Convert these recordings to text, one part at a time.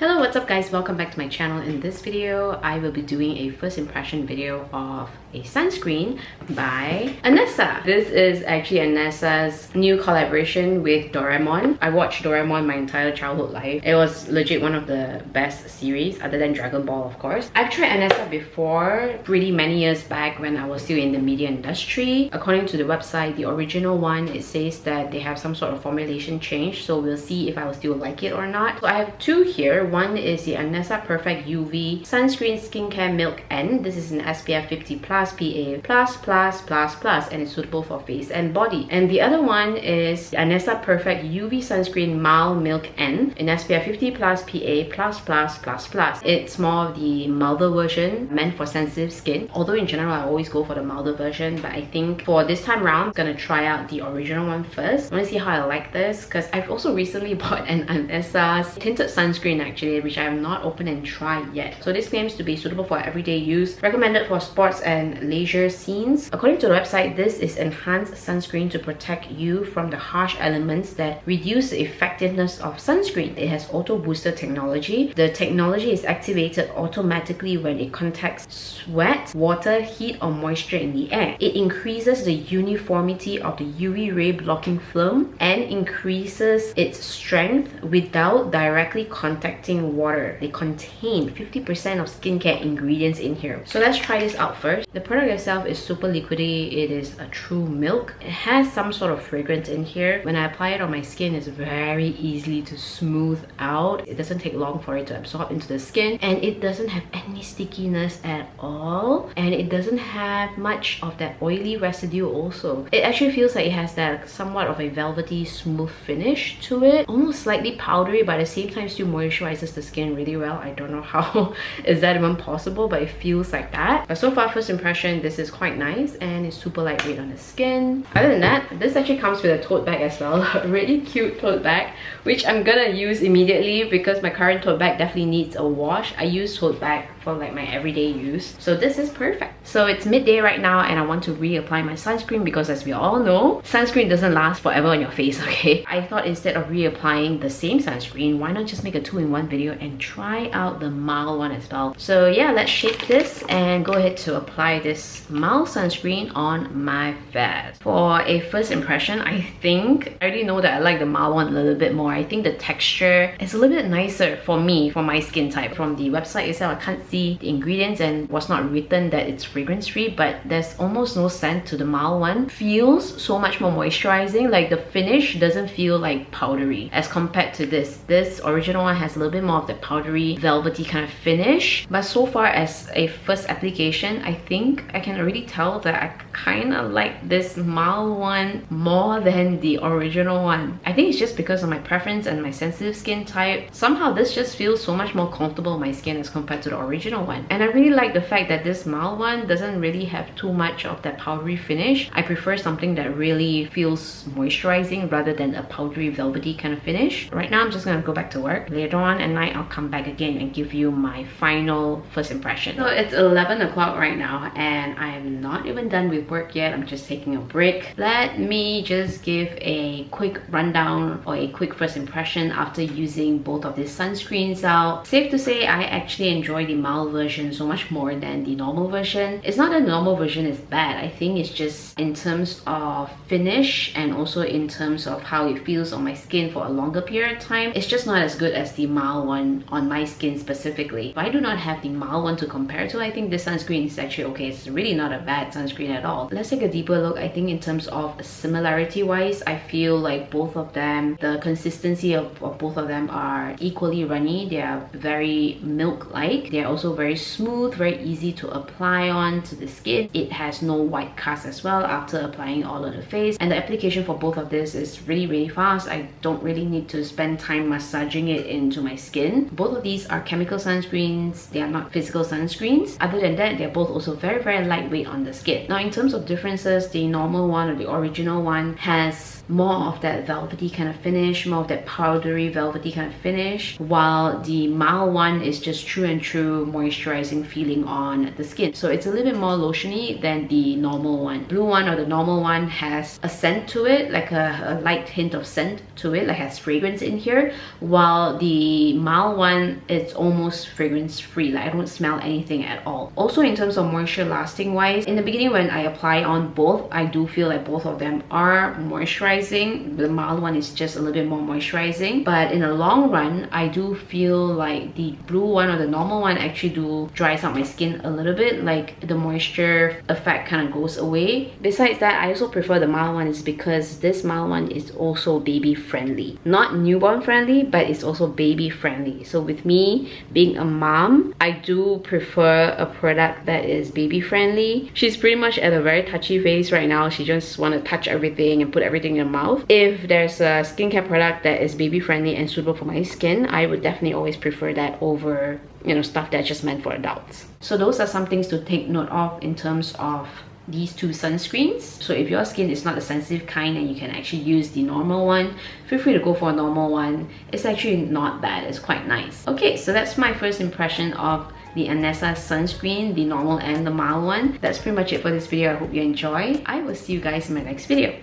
Hello, what's up guys? Welcome back to my channel. In this video, I will be doing a first impression video of a sunscreen by Anessa. This is actually Anessa's new collaboration with Doraemon. I watched Doraemon my entire childhood life. It was legit one of the best series other than Dragon Ball, of course. I've tried Anessa before, really many years back when I was still in the media industry. According to the website, the original one, it says that they have some sort of formulation change, so we'll see if I will still like it or not. So I have two here. One is the Anessa Perfect UV Sunscreen Skincare Milk N. This is an SPF 50 plus PA++++, and it's suitable for face and body. And the other one is the Anessa Perfect UV Sunscreen Mild Milk N in SPF 50 plus PA++++. It's more of the milder version meant for sensitive skin. Although in general I always go for the milder version, but I think for this time around I'm gonna try out the original one first. I want to see how I like this because I've also recently bought an Anessa's tinted sunscreen actually, which I have not opened and tried yet. So this claims to be suitable for everyday use, recommended for sports and leisure scenes. According to the website, this is enhanced sunscreen to protect you from the harsh elements that reduce the effectiveness of sunscreen. It has auto booster technology. The technology is activated automatically when it contacts sweat, water, heat or moisture in the air. It increases the uniformity of the UV ray blocking film and increases its strength without directly contacting water. They contain 50% of skincare ingredients in here. So let's try this out first. The product itself is super liquidy. It is a true milk. It has some sort of fragrance in here. When I apply it on my skin, it's very easy to smooth out. It doesn't take long for it to absorb into the skin, and it doesn't have any stickiness at all, and it doesn't have much of that oily residue also. It actually feels like it has that somewhat of a velvety smooth finish to it, almost slightly powdery, but at the same time still moisturizes the skin really well. I don't know how is that even possible, but it feels like that. But so far, first impression, this is quite nice and it's super lightweight on the skin. Other than that, this actually comes with a tote bag as well. A really cute tote bag, which I'm gonna use immediately because my current tote bag definitely needs a wash. I use tote bag for like my everyday use, so this is perfect. So it's midday right now and I want to reapply my sunscreen because, as we all know, sunscreen doesn't last forever on your face, okay? I thought instead of reapplying the same sunscreen, why not just make a two-in-one video and try out the mild one as well. So yeah, let's shake this and go ahead to apply this mild sunscreen on my face. For a first impression, I think I already know that I like the mild one a little bit more. I think the texture is a little bit nicer for me, for my skin type. From the website itself, I can't see the ingredients and was not written that it's fragrance free, but there's almost no scent to the mild one. Feels so much more moisturizing. Like the finish doesn't feel like powdery as compared to this. This original one has a little bit more of the powdery velvety kind of finish, but so far as a first application, I think I can already tell that I kind of like this mild one more than the original one. I think it's just because of my preference and my sensitive skin type. Somehow this just feels so much more comfortable on my skin as compared to the original one. And I really like the fact that this mild one doesn't really have too much of that powdery finish. I prefer something that really feels moisturizing rather than a powdery velvety kind of finish. Right now I'm just gonna go back to work. Later on at night I'll come back again and give you my final first impression. So it's 11 o'clock right now and I'm not even done with work yet. I'm just taking a break. Let me just give a quick rundown or a quick first impression after using both of these sunscreens out. Safe to say I actually enjoy the mild version so much more than the normal version. It's not that the normal version is bad. I think it's just in terms of finish and also in terms of how it feels on my skin for a longer period of time. It's just not as good as the mild one on my skin specifically. But I do not have the mild one to compare to. I think this sunscreen is actually okay. It's really not a bad sunscreen at all. Let's take a deeper look. I think in terms of similarity wise, I feel like both of them, the consistency of both of them are equally runny. They are very milk-like. They're also very smooth, very easy to apply on to the skin. It has no white cast as well after applying all on the face, and the application for both of this is really fast. I don't really need to spend time massaging it into my skin. Both of these are chemical sunscreens. They are not physical sunscreens. Other than that, they're both also very lightweight on the skin. Now in terms of differences, the normal one or the original one has more of that velvety kind of finish, more of that powdery velvety kind of finish, while the mild one is just true and true moisturizing feeling on the skin. So it's a little bit more lotiony than the normal one. Blue one or the normal one has a scent to it, like a light hint of scent to it, like has fragrance in here, while the the mild one, it's almost fragrance free. Like I don't smell anything at all. Also in terms of moisture lasting wise, in the beginning when I apply on both, I do feel like both of them are moisturizing. The mild one is just a little bit more moisturizing, but in the long run I do feel like the blue one or the normal one actually do dries out my skin a little bit. Like the moisture effect kind of goes away. Besides that, I also prefer the mild one is because this mild one is also baby friendly. Not newborn friendly, but it's also baby friendly. So with me being a mom, I do prefer a product that is baby friendly. She's pretty much at a very touchy phase right now. She just want to touch everything and put everything in her mouth. If there's a skincare product that is baby friendly and suitable for my skin, I would definitely always prefer that over, you know, stuff that's just meant for adults. So those are some things to take note of in terms of these two sunscreens. So if your skin is not the sensitive kind and you can actually use the normal one, feel free to go for a normal one. It's actually not bad, it's quite nice. Okay, so that's my first impression of the Anessa sunscreen, the normal and the mild one. That's pretty much it for this video. I hope you enjoy. I will see you guys in my next video.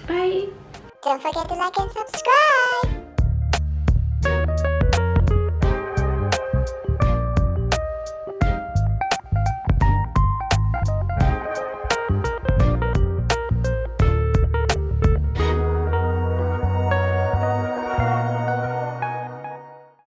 Bye! Don't forget to like and subscribe!